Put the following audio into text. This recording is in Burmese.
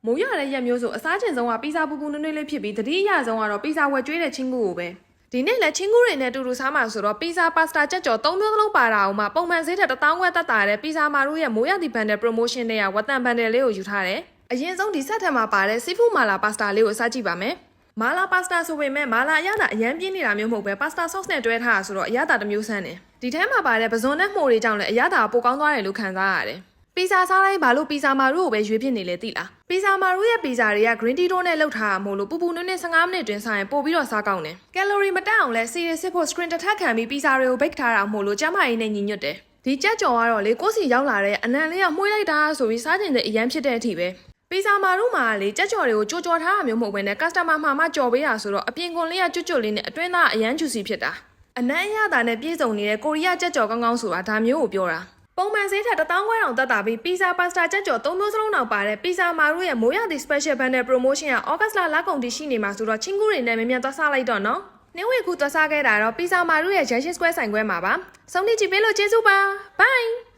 မိုးရတဲ့ရက်မျိုးဆိုအစားချင်ဆုံးကပီဇာပူပူနွေးနွေးလေးဖြစ်ပြီးတတိယဆုံးကတော့ပီဇာဝက်ကျွေးတဲ့ချင်းကူကိုပဲဒီနေ့လည်းချင်းကူတွေနဲ့တူတူစားမှာဆိုတော့ပီဇာပါစတာကြက်ကြော်၃မျိုးစလုံးပါတာအောင်မှပုံမှန်ဈေးထက်1000ခွဲတက်တာတဲ့ပီဇာမာတို့ရဲ့မိုးရသည့်ဘန်ဒယ် promotion တွေကဝတ်တန်ဘန်ဒယ်လေးကိုယူထားတယ်အရင်ဆုံးဒီဆက်ထက်မှာပါတဲ့စီဖူမာလာပါစတာလေးကိုစားကြည့်ပါမယ်မာလာပါစတာဆိုပေမဲ့မာလာအရသာအရန်ပြင်းနေတာမျိုးမဟုတ်ပဲပါစတာ sauce နဲ့တွဲထားတာဆိုတော့အရသာတစ်မျိုးဆန်းတယ်ဒီထဲမှာပါတဲ့ပဇွန်နဲ့မှုတွေကြောင့်လည်းအရသာပိုကောင်းသွားတယ်လို့ခံစားရတယ်ပီဇာစားတိုင်းဘာလို့ပီဇာမာတို့ကိုပဲရွေးဖြစ်နေလဲသိလားပီဇာမာတို့ရဲ့ပီဇာတွေက green tea တို့နဲ့လုပ်ထားတာမို့လို့ပူပူနွေးနွေး15မိနစ်တွင်စားရင်ပို့ပြီးတော့စားကောင်းတယ်ကယ်လိုရီမတက်အောင်လဲစီရီစစ်ဖို့ screen တစ်ထပ်ခံပြီးပီဇာတွေကို bake ထားတာမို့လို့ကျန်းမာရေးနဲ့ညီညွတ်တယ်ဒီကြက်ကြော်ကတော့လေကိုစီရောက်လာတဲ့အနံလေးကမှုှေးလိုက်တာဆိုပြီးစားကျင်တဲ့အရန်ဖြစ်တဲ့အထိပဲပီဇာမာတို့မှာလေကြက်ကြော်တွေကိုကြိုကြော်ထားတာမျိုးမဟုတ်ဘဲနဲ့ customer မှာမှကြော်ပေးတာဆိုတော့အပြင်ကွန်လေးကကျွတ်လေးနဲ့အတွင်းသားအရန် juicy ဖြစ်တာအနံ့ရတာနဲ့ပြည့်စုံနေတဲ့ကိုရီးယားကြက်ကြော်ကောင်းကောင်းဆိုတာဒါမျိုးကိုပြောတာပုံမှန်ဈေးထက်1000ခွဲတောင်တက်တာပြီးပီဇာပါစတာကြက်ကြော်3မျိုးစလုံးတောင်ပါတဲ့ပီဇာမာတို့ရဲ့မိုးရသည့် special bundle promotion က August လကုန်ထိရှိနေမှာဆိုတော့ချင်းကူတွေနဲ့မြန်မြန်သွားစားလိုက်တော့နော်နှင်းဝေခုသွားစားခဲ့တာတော့ပီဇာမာတို့ရဲ့ Junction Square ဆိုင်ခွဲမှာပါစုံနေကြည့်ပေးလို့ကျေးဇူးပါ bye